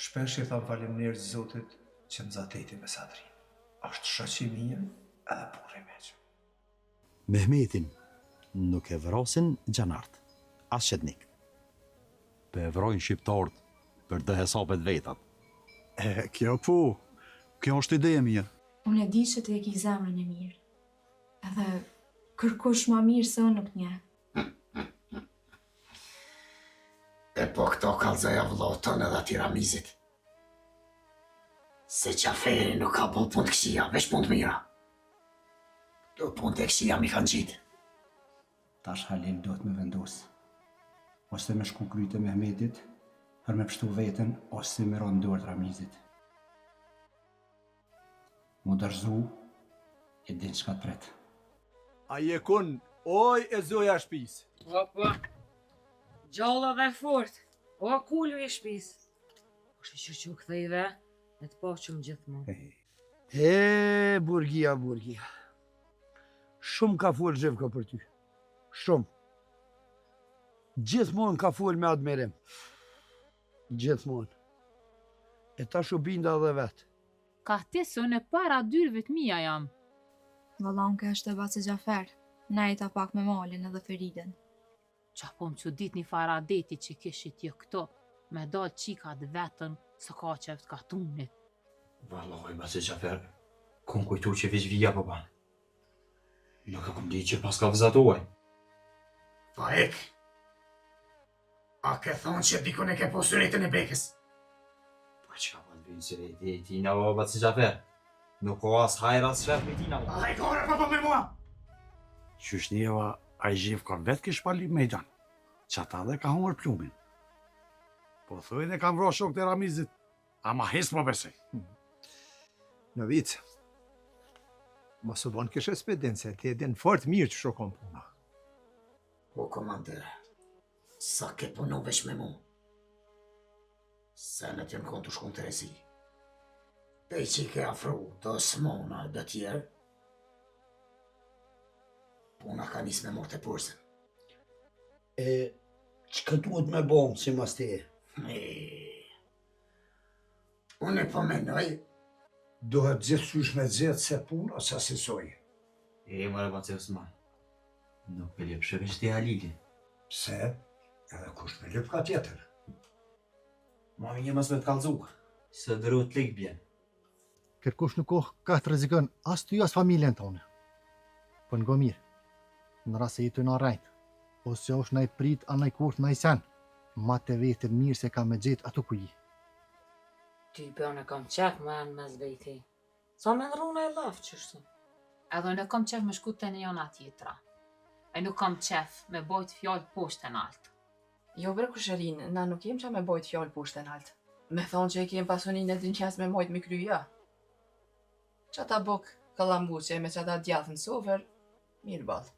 Shpesh I tham faleminderit Zotit që më zateti me Sadrin. Është shoqi mirë edhe burri meq. Mehmetin nuk e vrasin gjanart, as shetnik. Pe vrojnë shqiptarët për të hesapet vetat. Kjo është ide e mirë. Unë e di që të e ki zemrën e mirë. Edhe kërkush ma mirë se unë nuk nje. E po këto kalzoja vëllohë tonë edhe Tiramizit. Se Qaferi nuk ka bo punë të këqia, veç punë të mira. Do punë të këqia mi kanë gjitë. Tash Halil do të me vendos. Ose me shku kryte me Mehmetit, për me pështu veten, ose me ronë dorë të Ramizit. Mu dërzu, e din çka të pret. A je kun, oj e zoja shpis. Opa, gjalla dhe fort, o kullu I shpis. Është që këthejve, e të poqëm gjithmonë. Burgia. Shumë ka fol Zhevka për ty. Shumë. Gjithmonë ka fol me admirim. Gjithmonë. E tash u binda dhe vetë. Ka tisë unë e para dyrëve të mija jam. Valla unë ka është të baci Gjafer. Na I ta pak me Malin edhe Feriden. Qa po më që dit një faradeti që kishit jo këto, me dalë qikat vetën së ka qeft ka tunit. Valloj, basi Qafer, kom kujtu që veç vija po banë. Nuk e kom di që pas ka vëzatuaj. Pa ek. A ke thonë që dikun e ke po syretën e bekës? Pa që ka pas bëjnë syreti e tina o basi Qafer? Nuk o as hajra as shef me tina o. A e kore pa me mua! Qyshnjeva, a I Zhevka vetë kish pali mejdan. Që ata dhe ka humër plumin. Po thujnë e kam vro shok të Ramizit, ama hes po besej. Në vit, mos u bon kish ekspedience, ti e din fort mirë që shokon puna. O komander, sa ke punu veç me mu? Se në t'jën konë të shkun të rezi. Pej që I ke afru të Osmona dhe tjerë, puna ka nis me morte përsën. Çka duhet me bomë si mas te? Unë e po menoj, Dohet gjithësysh me gjithë se puna sa sesoj. Mërë baci Osman. Nuk e lep shëveç të Halili. Pse? Edhe kush me lip ka tjetër. Mami një mas me të kalzua. Se dëru të lik bjen. Kërkush nuk ka të rrezikon as ty as familjen tonë. Po n'go mirë, në rast se jetu në rajt, ose është na I prit a na I kurt na I sen, ma të vetën mirë se ka me gjithë ato ku I. Ty bërë në kam qef me në mes vejti. Sa me nëruna e lafë qështu. Edhe unë e kam qef me shku të një jona tjetra. E nuk kam qef me bojt fjallë poshtë e naltë. Jo bre kusherin, na nuk jem qa me bojt fjallë poshtë e naltë. Me thonë që e kem pasunin e din qas me mojt me kryja. Qa ta bok kalambuqe me qa ta djathën sofer, mirë balë.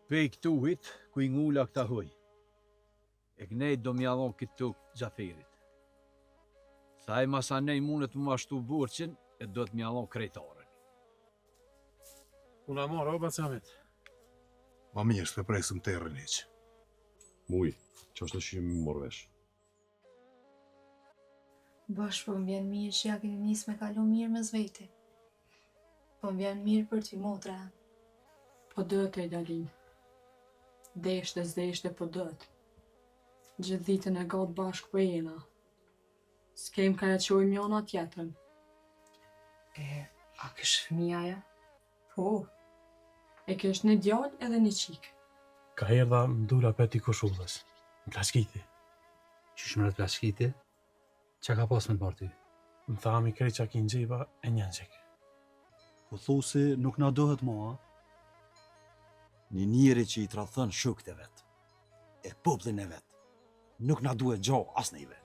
Pej këtuhit, ku I ngulla këta huj. E knejt do mjallon këtu Gjaferit. Sa I masanej mundet më ashtu burqin, e do të mjallon krejtaren. Una marë, o Bacamet. Ma mirë, s'pe presëm të rëniq. Muj, që është në shimë më morvesh. Bash po më vjen mirë që ja keni nis me kalu mirë me zveti. Po më vjen mirë për ty motra. Po dëtë e dalin. Deshte po dëtë. Gjithë ditën e gatë bashkë për jena. S'kem ka e qojmë jona tjetën. A kësh fëmija ja? Po. E kësh një djallë edhe një qikë. Ka erdha mdula peti koshullës. Në plaskiti. Qysh më rëtë plaskiti? Qa ka pas me të marty? Më thami krej qa ki në gjiba e një gjek. Po thu se nuk na dohet ma, një njeri që I trathën shukët e vetë, e poplin e vetë, nuk na duhet gjo as nejve.